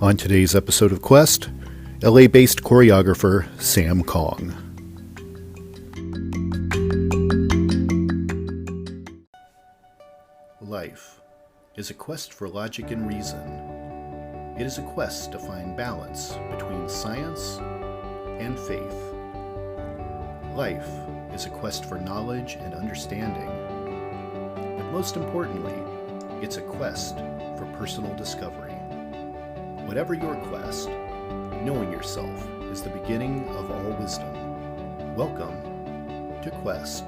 On today's episode of Quest, LA-based choreographer Sam Kong. Life is a quest for logic and reason. It is a quest to find balance between science and faith. Life is a quest for knowledge and understanding. But most importantly, it's a quest for personal discovery. Whatever your quest, knowing yourself is the beginning of all wisdom. Welcome to Quest.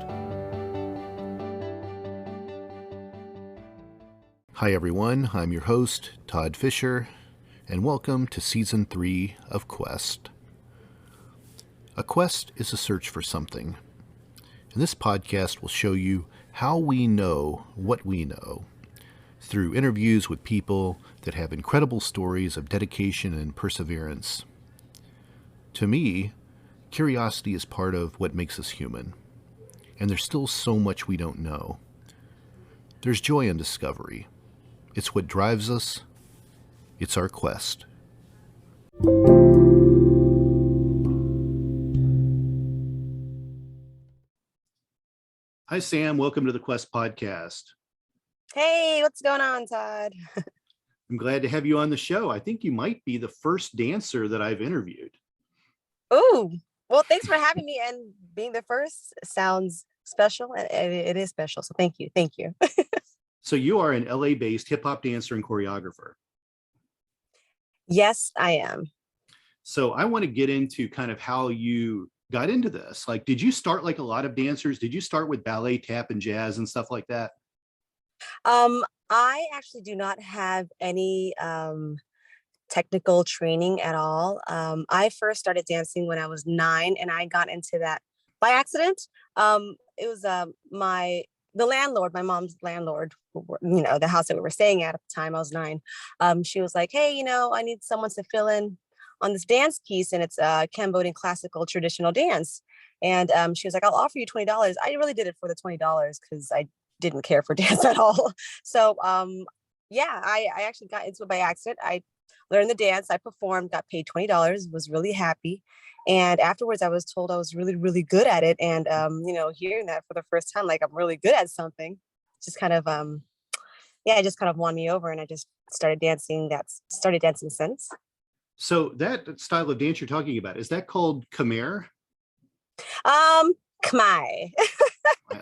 Hi everyone, I'm your host, Todd Fischer, and welcome to Season 3 of Quest. A quest is a search for something, and this podcast will show you how we know what we know through interviews with people that have incredible stories of dedication and perseverance. To me, curiosity is part of what makes us human, and there's still so much we don't know. There's joy in discovery. It's what drives us. It's our quest. Hi, Sam. Welcome to the Quest podcast. Hey, what's going on, Todd? I'm glad to have you on the show. I think you might be the first dancer that I've interviewed. Oh, well, thanks for having me, and being the first sounds special. It is special, so thank you. So you are an LA-based hip-hop dancer and choreographer. Yes, I am. So I want to get into kind of how you got into this. Like, did you start like a lot of dancers? Did you start with ballet, tap, and jazz and stuff like that? I actually do not have any technical training at all. I first started dancing when I was 9, and I got into that by accident. It was the landlord, my mom's landlord, the house that we were staying at the time. I was 9. She was like, "Hey, I need someone to fill in on this dance piece, and it's Cambodian classical traditional dance." And she was like, "I'll offer you $20." I really did it for the $20 because I didn't care for dance at all. So I actually got into it by accident. I learned the dance, I performed, got paid $20, was really happy. And afterwards I was told I was really, really good at it. And hearing that for the first time, like I'm really good at something, just kind of it just kind of won me over, and I just started dancing since. So that style of dance you're talking about, is that called Khmer? Khmer.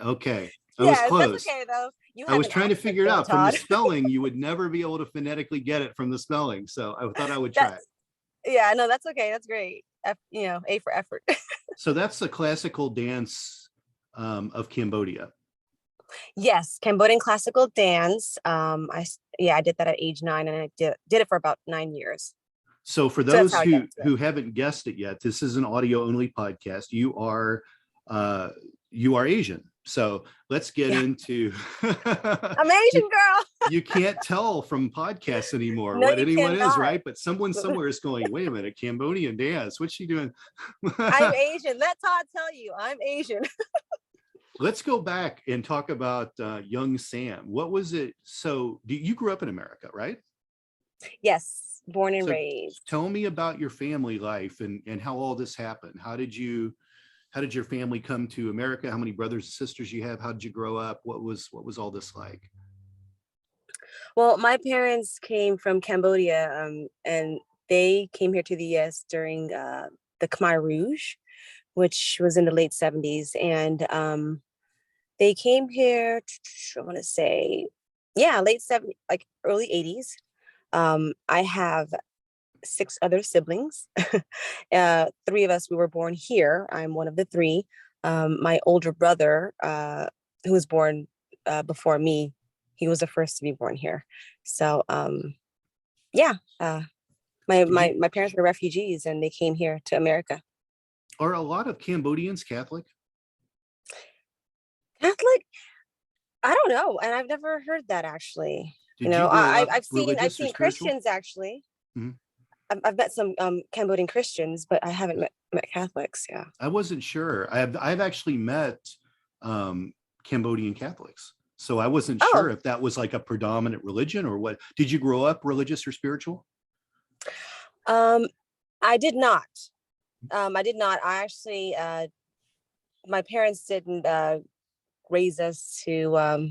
Okay. I was close. That's okay though. I was trying to figure it out Todd. from the spelling. You would never be able to phonetically get it from the spelling. So I thought I would try it. Yeah, no, that's okay. That's great. A for effort. So that's the classical dance of Cambodia. Yes, Cambodian classical dance. I did that at age 9, and I did it for about 9 years. So for those who haven't guessed it yet, this is an audio only podcast. You are Asian. So let's get into I'm Asian, girl. You can't tell from podcasts anymore what anyone is, right? But someone somewhere is going, wait a minute, Cambodian dance, what's she doing? I'm Asian. Let Todd tell you, I'm Asian. Let's go back and talk about young Sam. What was it? So you grew up in America, right? Yes, born and raised. Tell me about your family life and how all this happened. How did your family come to America? How many brothers and sisters you have? How did you grow up? What was all this like? Well, my parents came from Cambodia, and they came here to the U.S. during the Khmer Rouge, which was in the late 70s. And they came here, I want to say, late 70s, like early 80s. I have 6 other siblings. 3 of us, we were born here. I'm one of the 3. My older brother, who was born before me, he was the first to be born here. So my parents were refugees, and they came here to America. Are a lot of Cambodians Catholic? Catholic? I don't know, and I've never heard that actually. I've seen Christians actually. Mm-hmm. I've met some Cambodian Christians, but I haven't met Catholics. Yeah, I wasn't sure. I've actually met Cambodian Catholics, so I wasn't sure if that was like a predominant religion or what. Did you grow up religious or spiritual? Um, I did not. I did not. I actually, my parents didn't raise us to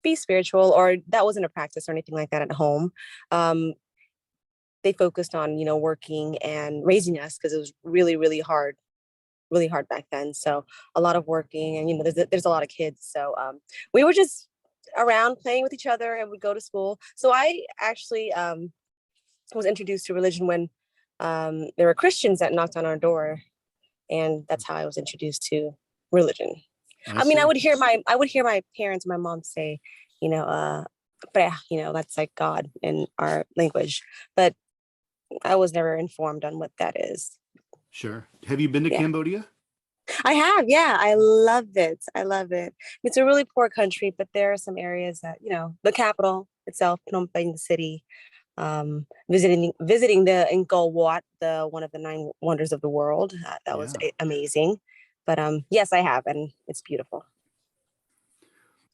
be spiritual, or that wasn't a practice or anything like that at home. Um, they focused on, working and raising us because it was really, really hard back then. So a lot of working, and there's a lot of kids. So we were just around playing with each other, and we'd go to school. So I actually was introduced to religion when there were Christians that knocked on our door, and that's how I was introduced to religion. I I mean, see. I would hear my parents, my mom say, "Pre," that's like God in our language, but I was never informed on what that is. Sure. Have you been to Yeah, Cambodia? I have. Yeah, I love it. I love it. It's a really poor country, but there are some areas that, the capital itself, Phnom Penh, the city, visiting the Angkor Wat, the one of the nine wonders of the world. That was Yeah. amazing. But yes, I have, and it's beautiful.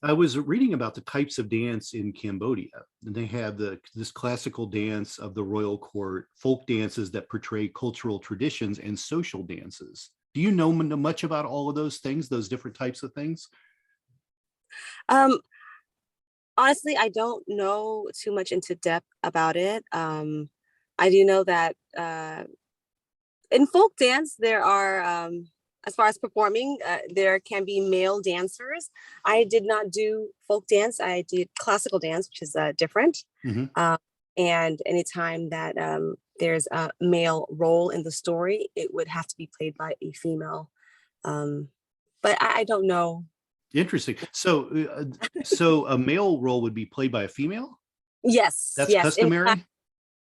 I was reading about the types of dance in Cambodia, and they have this classical dance of the royal court, folk dances that portray cultural traditions, and social dances. Do you know much about all of those things, those different types of things? Um, Honestly, I don't know too much into depth about it. I do know that in folk dance, there are, as far as performing, there can be male dancers. I did not do folk dance. I did classical dance, which is different. Hmm. Um, and anytime that there's a male role in the story, it would have to be played by a female. Um, but I don't know. Interesting. So a male role would be played by a female? Yes, That's yes, in fact, customary?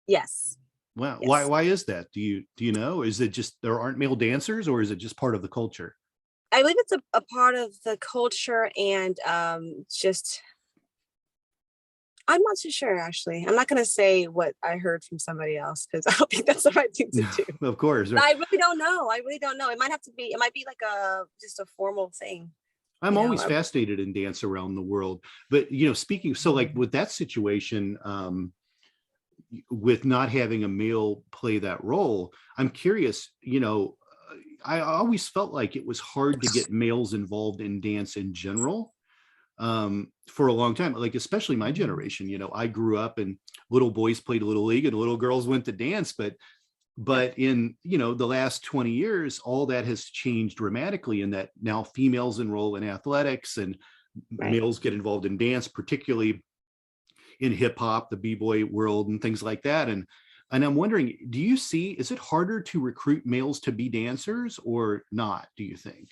yes, Wow. Why yes. why is that? Do you know? Is it just there aren't male dancers, or is it just part of the culture? I believe it's a part of the culture, and just I'm not too sure actually. I'm not gonna say what I heard from somebody else because I don't think that's the right thing to do. Of course. But I really don't know. I really don't know. It might be like a just a formal thing, I'm you know. always fascinated in dance around the world. But speaking, so like with that situation, with not having a male play that role, I'm curious, I always felt like it was hard to get males involved in dance in general, for a long time, like especially my generation. I grew up and little boys played little league and little girls went to dance, but in the last 20 years, all that has changed dramatically in that now females enroll in athletics and Right. males get involved in dance, particularly in hip hop, the b-boy world, and things like that. And I'm wondering, do you see, is it harder to recruit males to be dancers or not, do you think?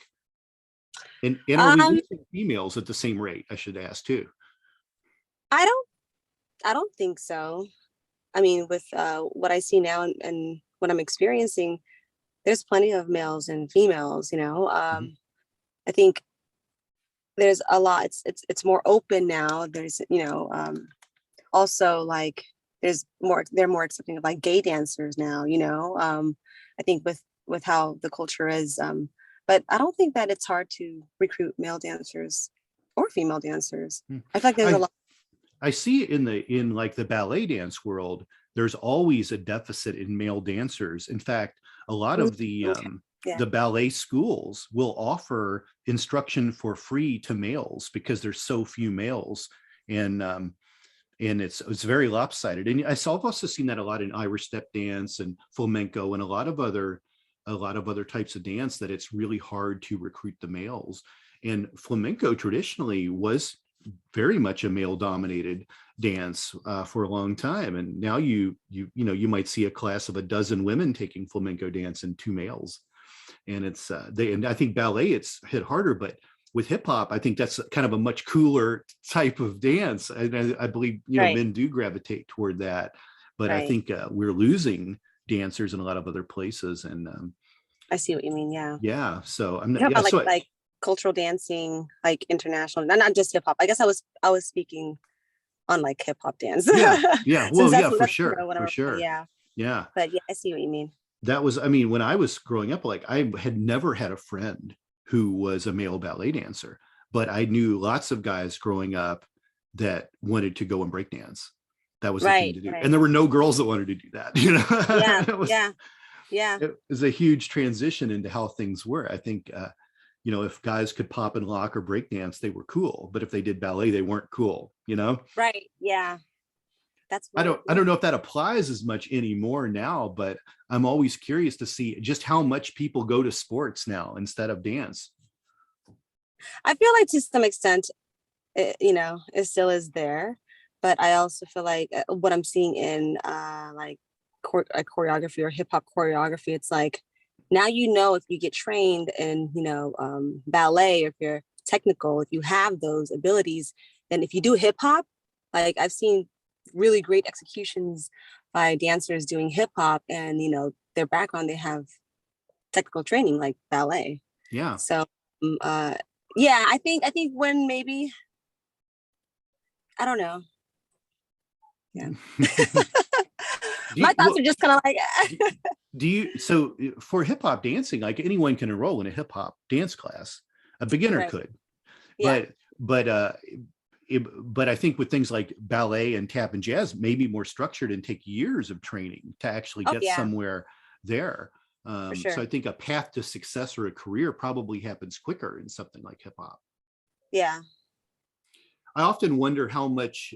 And are we Um, losing females at the same rate, I should ask too? I don't I don't think so. I mean, with what I see now, and what I'm experiencing, there's plenty of males and females, Mhm. I think there's a lot. It's more open now. There's, also like they're more accepting of like gay dancers now, I think with how the culture is, but I don't think that it's hard to recruit male dancers or female dancers. Hmm. I feel like there's a I lot. I see in like the ballet dance world, there's always a deficit in male dancers. In fact, a lot Mm, of the okay. um, Yeah. the ballet schools will offer instruction for free to males because there's so few males, and it's very lopsided. And I've also seen that a lot in Irish step dance and flamenco and a lot of other types of dance, that it's really hard to recruit the males. And flamenco traditionally was very much a male dominated dance, for a long time, and now you might see a class of a dozen women taking flamenco dance and two males. And and I think ballet it's hit harder, but with hip hop I think that's kind of a much cooler type of dance, and I believe Right. men do gravitate toward that. But I Right. think we're losing dancers in a lot of other places. And I see what you mean. Yeah. yeah, so I'm You not, talk yeah, about so like cultural dancing, like international, not just hip hop. I guess I was speaking on like hip hop dance, yeah, since well, yeah, for that's sure, what for I'm. sure. Yeah. Yeah, But yeah, I see what you mean. that was, I mean, when I was growing up, like I had never had a friend who was a male ballet dancer, but I knew lots of guys growing up that wanted to go and break dance. that was the thing Right, to do. right. And there were no girls that wanted to do that, you know. Yeah, it was, yeah, yeah. it was a huge transition into how things were. I think, you know, if guys could pop and lock or break dance, they were cool. But if they did ballet, they weren't cool, you know? Right. Yeah. That's I what, don't I yeah. don't know if that applies as much anymore now, but I'm always curious to see just how much people go to sports now instead of dance. I feel like to some extent, it still is there, but I also feel like what I'm seeing in like choreography or hip hop choreography, it's like now if you get trained in ballet, or if you're technical, if you have those abilities, then if you do hip hop, like I've seen really great executions by dancers doing hip hop, and their background, they have technical training like ballet. Yeah. So yeah, I think when maybe, I don't know. Yeah. My thoughts are just kind of like do you, so for hip hop dancing, like anyone can enroll in a hip hop dance class, a beginner right. could, Yeah. but but I think with things like ballet and tap and jazz, maybe more structured and take years of training to actually Oh get yeah, somewhere there. for So I sure. think a path to success or a career probably happens quicker in something like hip hop. Yeah. I often wonder how much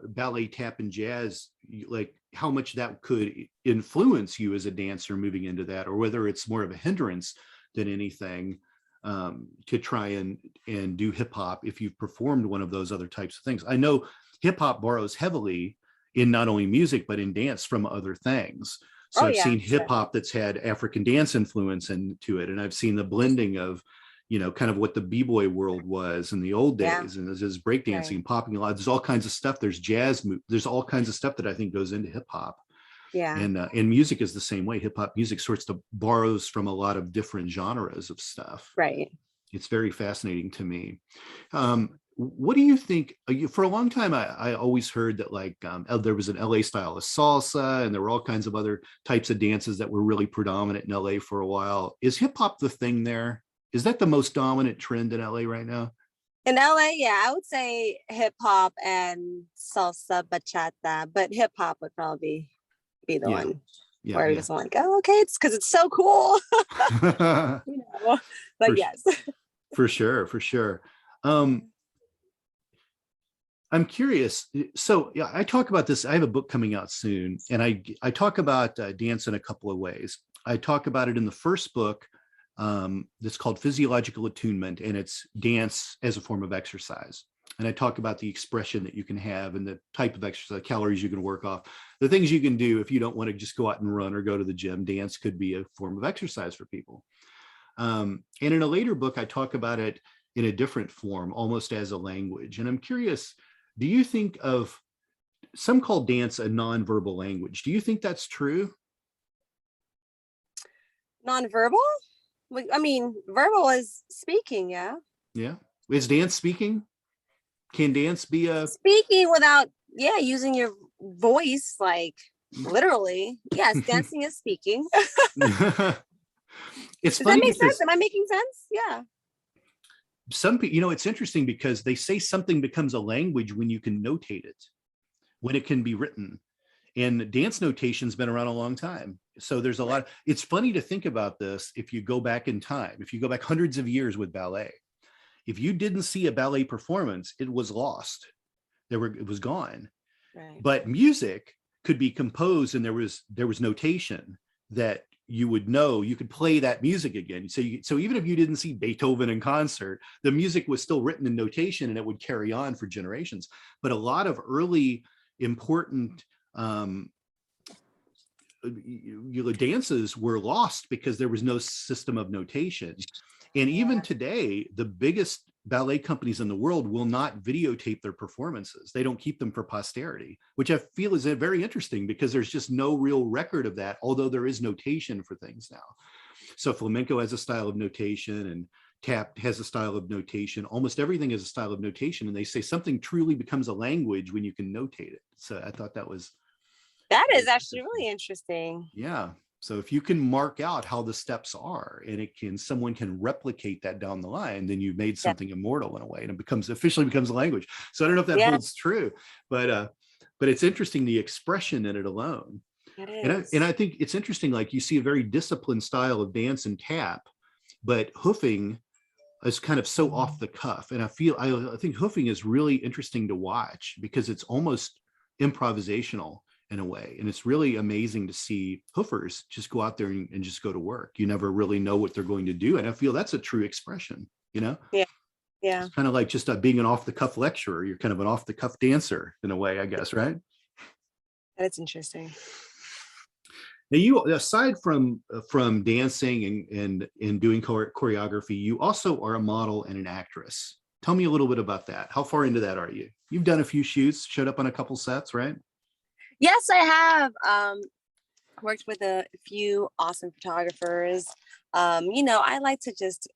ballet, tap, and jazz, like how much that could influence you as a dancer moving into that, or whether it's more of a hindrance than anything, to try and do hip hop if you've performed one of those other types of things. I know hip hop borrows heavily in not only music but in dance from other things. So Oh I've yeah, seen hip sure. hop that's had African dance influence into it, and I've seen the blending of, you know, kind of what the b-boy world was in the old Yeah. days, and there's breakdancing Right. and popping a lot. There's all kinds of stuff. There's jazz, there's all kinds of stuff that I think goes into hip hop, Yeah. and music is the same way. Hip hop music sorts of borrows from a lot of different genres of stuff. Right. It's very fascinating to me. What do you think? For a long time, I always heard that like there was an LA style of salsa, and there were all kinds of other types of dances that were really predominant in LA for a while. Is hip hop the thing there? Is that the most dominant trend in LA right now? In LA, yeah, I would say hip hop and salsa, bachata, but hip hop would probably be the Yeah, one yeah, where yeah. it's like, oh, okay, it's because it's so cool. But for yes. for sure, for sure. Um, I'm curious. So yeah, I talk about this. I have a book coming out soon, and I talk about dance in a couple of ways. I talk about it in the first book, that's called Physiological Attunement, and it's dance as a form of exercise. And I talk about the expression that you can have and the type of exercise, calories you can work off, the things you can do if you don't want to just go out and run or go to the gym. Dance could be a form of exercise for people. And in a later book, I talk about it in a different form, almost as a language. And I'm curious, do you think of, some call dance a nonverbal language? Do you think that's true? Nonverbal? I mean, verbal is speaking, yeah. Yeah. Is dance speaking? Can dance be a Speaking without, yeah, using your voice, like literally. Yes, dancing is speaking. it's Does that funny make sense? because Am I making sense? Yeah. some people, you know, it's interesting because they say something becomes a language when you can notate it, when it can be written. And dance notation's been around a long time. So there's a lot. It's funny to think about this. If you go back in time, if you go back hundreds of years with ballet, if you didn't see a ballet performance, it was lost. It was gone. Right. But music could be composed, and there was notation that you would know. You could play that music again. So even if you didn't see Beethoven in concert, the music was still written in notation, and it would carry on for generations. But a lot of early important dances were lost because there was no system of notation. And even today, the biggest ballet companies in the world will not videotape their performances. They don't keep them for posterity, which I feel is very interesting because there's just no real record of that, although there is notation for things now. So flamenco has a style of notation, and tap has a style of notation. Almost everything has a style of notation. And they say something truly becomes a language when you can notate it. So I thought that is actually really interesting. yeah. So if you can mark out how the steps are, and someone can replicate that down the line, then you've made something immortal in a way, and it officially becomes a language. So I don't know if that Yeah. holds true, but but it's interesting, the expression in it alone. It And is. I think it's interesting, like you see a very disciplined style of dance and tap, but hoofing is kind of so off the cuff. And I think hoofing is really interesting to watch because it's almost improvisational in a way. And it's really amazing to see hoofers just go out there and just go to work. You never really know what they're going to do. And I feel that's a true expression, you know? Yeah. Yeah. It's kind of like just being an off the cuff lecturer. You're kind of an off the cuff dancer in a way, I guess, right? That's interesting. Now, you, aside from dancing and doing choreography, you also are a model and an actress. Tell me a little bit about that. How far into that are you? You've done a few shoots, showed up on a couple sets, right? Yes, I have worked with a few awesome photographers. I like to just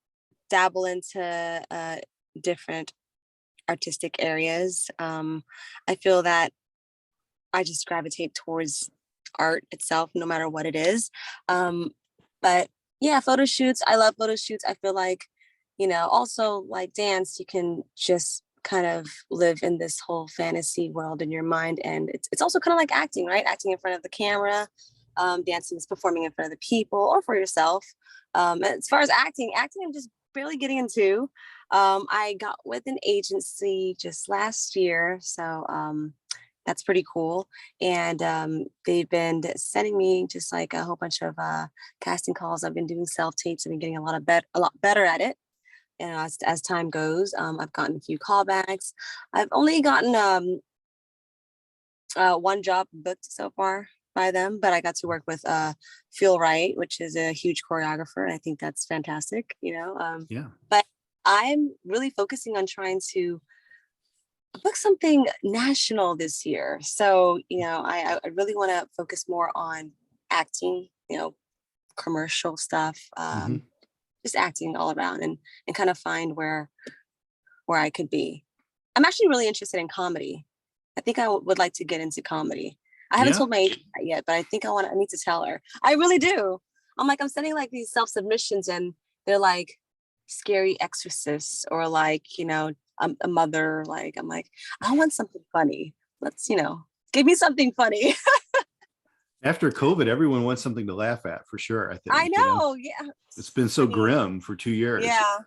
dabble into different artistic areas. I feel that I just gravitate towards art itself, no matter what it is. But yeah, photo shoots. I love photo shoots. I feel like, also like dance, you can just kind of live in this whole fantasy world in your mind. And it's also kind of like acting, right? Acting in front of the camera, dancing is performing in front of the people or for yourself. As far as acting, I'm just barely getting into. I got with an agency just last year. So that's pretty cool. And they've been sending me just like a whole bunch of casting calls. I've been doing self tapes. I've been getting a lot better at it. And as time goes, I've gotten a few callbacks. I've only gotten one job booked so far by them, but I got to work with Feel Right, which is a huge choreographer. And I think that's fantastic, Yeah. But I'm really focusing on trying to book something national this year. So, I really want to focus more on acting, commercial stuff, Mm-hmm. just acting all around and kind of find where I could be. I'm actually really interested in comedy. I think I would like to get into comedy. I haven't Yeah. told my agent that yet, but I think I need to tell her. I really do. I'm sending like these self-submissions and they're like scary exorcists or like, a mother. Like, I'm like, I want something funny. Let's, give me something funny. After COVID, everyone wants something to laugh at for sure. I I think, know. Yeah. it's been I so mean, grim for 2 years. yeah.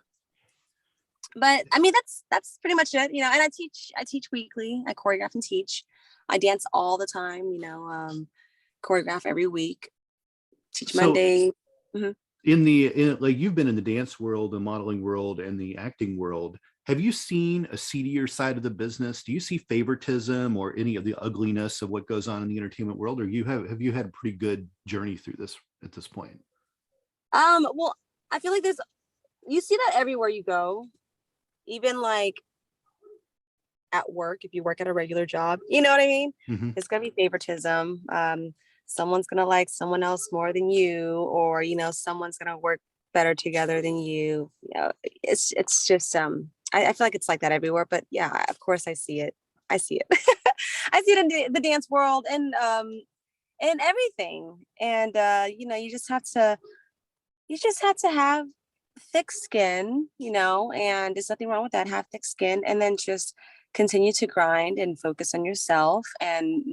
But I mean, that's pretty much it, and I teach weekly. I choreograph and teach. I dance all the time, choreograph every week, teach So Monday. Mhm. like you've been in the dance world, the modeling world, and the acting world. Have you seen a seedier side of the business? Do you see favoritism or any of the ugliness of what goes on in the entertainment world, or have you had a pretty good journey through this at this point? Well, I feel like you see that everywhere you go, even like at work, if you work at a regular job, you know what I mean? Mm-hmm. It's gonna be favoritism. Someone's gonna like someone else more than you, or someone's gonna work better together than you. It's just I feel like it's like that everywhere. But yeah, of course I see it. I see it. I see it in the dance world and everything. And you just have to have thick skin, and there's nothing wrong with that. Have thick skin and then just continue to grind and focus on yourself and,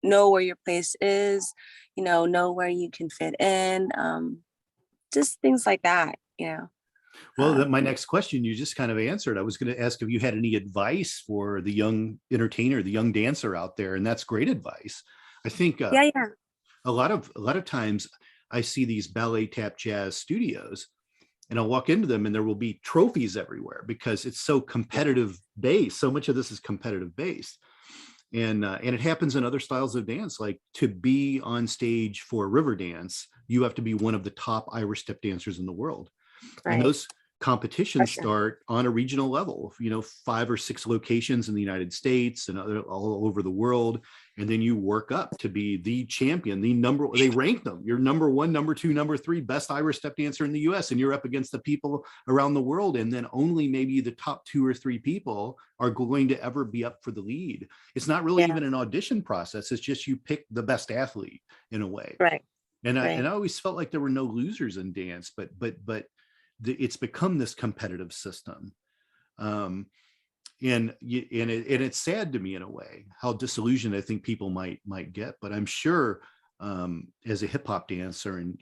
know where your place is, know where you can fit in. Just things like that. Well, my Yeah. next question you just kind of answered. I was going to ask if you had any advice for the young entertainer, the young dancer out there, and that's great advice. I think Yeah. Yeah. a lot of times I see these ballet tap jazz studios, and I'll walk into them, and there will be trophies everywhere because it's so competitive based. So much of this is competitive based, and it happens in other styles of dance. Like to be on stage for river dance, you have to be one of the top Irish step dancers in the world. And Right. those competitions Pressure. start on a regional level, 5 or 6 locations in the United States and all over the world. And then you work up to be the champion, they rank them. You're number 1, number 2, number 3, best Irish step dancer in the US. And you're up against the people around the world. And then only maybe the top 2 or 3 people are going to ever be up for the lead. It's not really Yeah. even an audition process. It's just you pick the best athlete in a way. Right. And Right. I always felt like there were no losers in dance, but it's become this competitive system. Um, And it's sad to me in a way how disillusioned I think people might get. But I'm sure as a hip hop dancer, and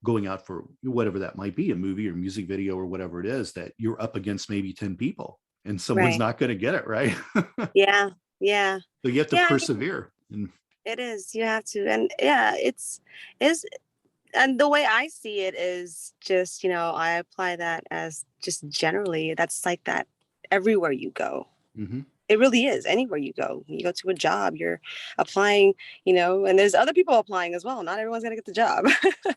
going out for whatever that might be, a movie or music video or whatever it is, that you're up against maybe 10 people and someone's Right. not going to get it, right? Yeah. Yeah. So you have to Yeah. persevere. And It is. You have to. And yeah, is and the way I see it is just, I apply that as just generally, that's like that everywhere you go. mhm, It really is. Anywhere you go, you go to a job, you're applying, and there's other people applying as well. Not everyone's gonna get the job.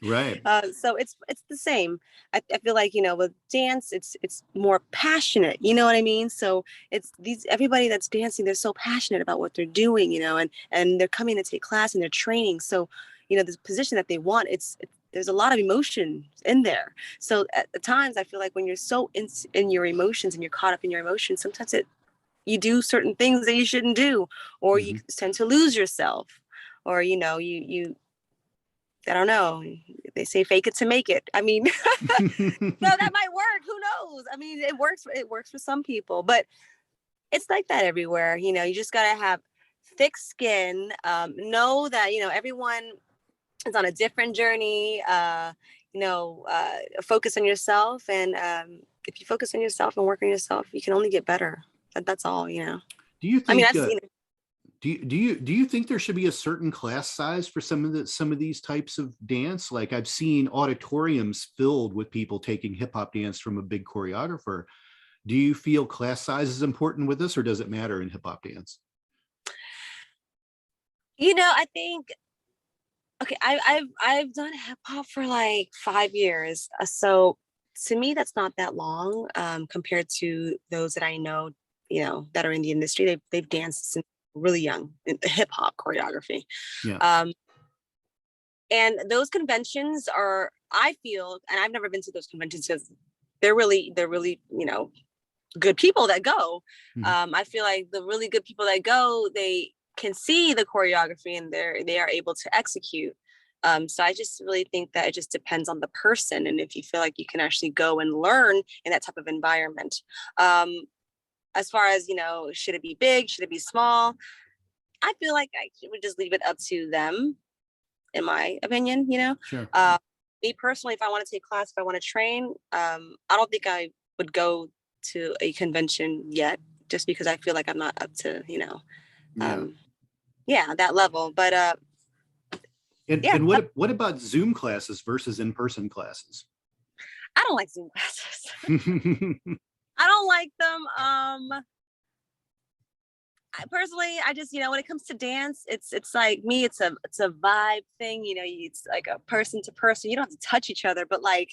right. So it's the same. I feel like, with dance, it's more passionate. You know what I mean? So it's everybody that's dancing, they're so passionate about what they're doing, and they're coming to take class and they're training. So, the position that they want, there's a lot of emotion in there. So at times, I feel like when you're so in your emotions and you're caught up in your emotions, sometimes you do certain things that you shouldn't do, or you Mhm. tend to lose yourself, or you I don't know, they say fake it to make it. I mean, that might work, who knows? I mean, it works for some people, but it's like that everywhere. You just got to have thick skin, know that everyone is on a different journey. Focus on yourself, and if you focus on yourself and work on yourself, you can only get better. That's all. Do you I mean, think that's do you think there should be a certain class size for some of these types of dance? Like I've seen auditoriums filled with people taking hip hop dance from a big choreographer. Do you feel class size is important with this, or does it matter in hip hop dance? I think, okay, I've done hip hop for like 5 years, so to me that's not that long, compared to those that I know, that are in the industry. They've danced since really young in hip hop choreography. Yeah. Um, and those conventions are, I feel, and I've never been to those conventions because they're really good people that go. Mhm. I feel like the really good people that go, they can see the choreography and they are able to execute. So I just really think that it just depends on the person, and if you feel like you can actually go and learn in that type of environment. As far as, should it be big, should it be small? I feel like I would just leave it up to them, in my opinion. Sure. Uh, Me personally, if I want to take class, if I want to train, I don't think I would go to a convention yet, just because I feel like I'm not up to, Yeah. um, yeah, that level. But And yeah, and what about Zoom classes versus in-person classes? I don't like Zoom classes. I don't like them. Personally, I just, when it comes to dance, it's like me, it's a vibe thing. It's like a person to person. You don't have to touch each other, but like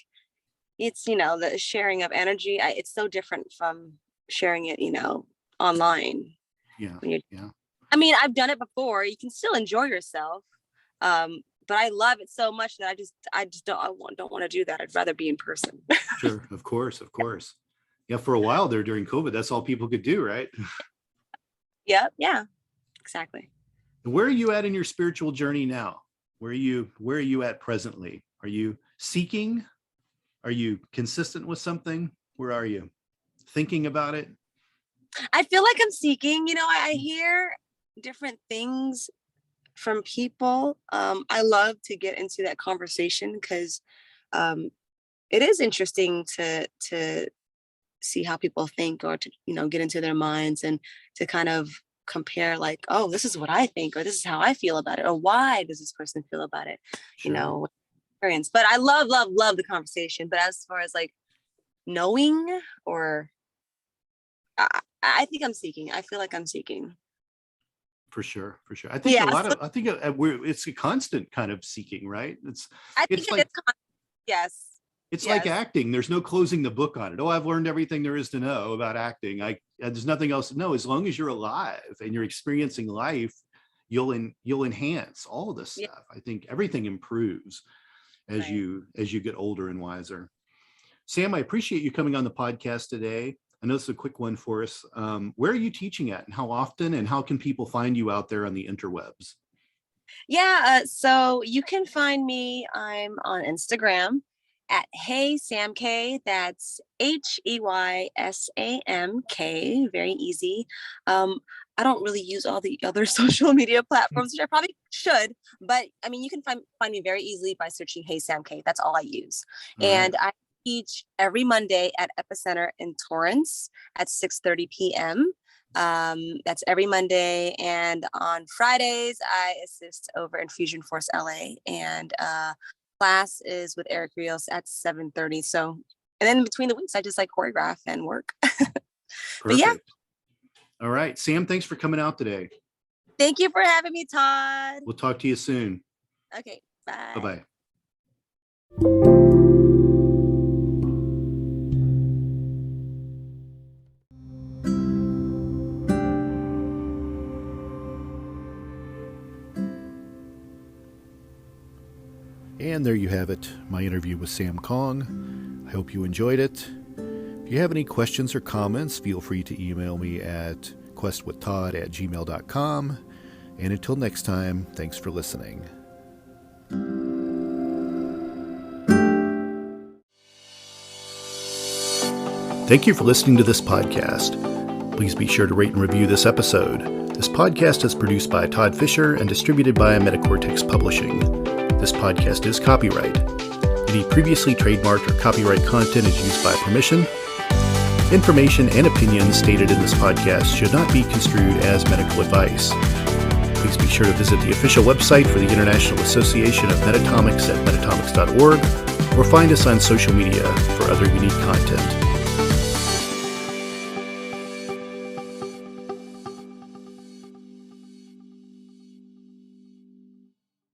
it's, the sharing of energy. It's so different from sharing it, online. Yeah. When you, Yeah. I mean, I've done it before. You can still enjoy yourself, but I love it so much that I just don't want to do that. I'd rather be in person. Sure. Of course. Of course. Yeah. For a while there during COVID, that's all people could do, right? Yeah, yeah, exactly. And where are you at in your spiritual journey now? Where are you at presently? Are you seeking? Are you consistent with something? Where are you? Thinking about it? I feel like I'm seeking. I hear different things from people. I love to get into that conversation because um, it is interesting to see how people think, or to get into their minds and to kind of compare, like, oh, this is what I think, or this is how I feel about it, or why does this person feel about it, Sure. experience. But I love the conversation. But as far as like knowing, or I think I'm seeking. I feel like I'm seeking. For sure. For sure. I think a Yeah, lot so of, I think it's a constant kind of seeking, right? I It's think it like, is. Yes, it's like yes, acting. There's no closing the book on it. Oh, I've learned everything there is to know about acting. There's nothing else to know. As long as you're alive and you're experiencing life, you'll enhance all of this yeah, stuff. I think everything improves as right. you get older and wiser. Sam, I appreciate you coming on the podcast today. I know it's a quick one for us. Where are you teaching at, and how often, and how can people find you out there on the interwebs? Yeah, so you can find me. I'm on Instagram, at Hey Sam K. That's HEYSAMK. Very easy. I don't really use all the other social media platforms, which I probably should, but I mean, you can find me very easily by searching Hey Sam K. That's all I use. And I teach every Monday at Epicenter in Torrance at 6:30 p.m. That's every Monday. And on Fridays, I assist over in Fusion Force LA. And class is with Eric Rios at 7:30. So, and then between the weeks, I just like choreograph and work. But yeah. All right. Sam, thanks for coming out today. Thank you for having me, Todd. We'll talk to you soon. Okay. Bye. Bye-bye. And there you have it, my interview with Sam Kong. I hope you enjoyed it. If you have any questions or comments, feel free to email me at questwithtodd@gmail.com. And until next time, thanks for listening. Thank you for listening to this podcast. Please be sure to rate and review this episode. This podcast is produced by Todd Fischer and distributed by Metacortex Publishing. This podcast is copyright. Any previously trademarked or copyright content is used by permission. Information and opinions stated in this podcast should not be construed as medical advice. Please be sure to visit the official website for the International Association of Metatomics at metatomics.org or find us on social media for other unique content.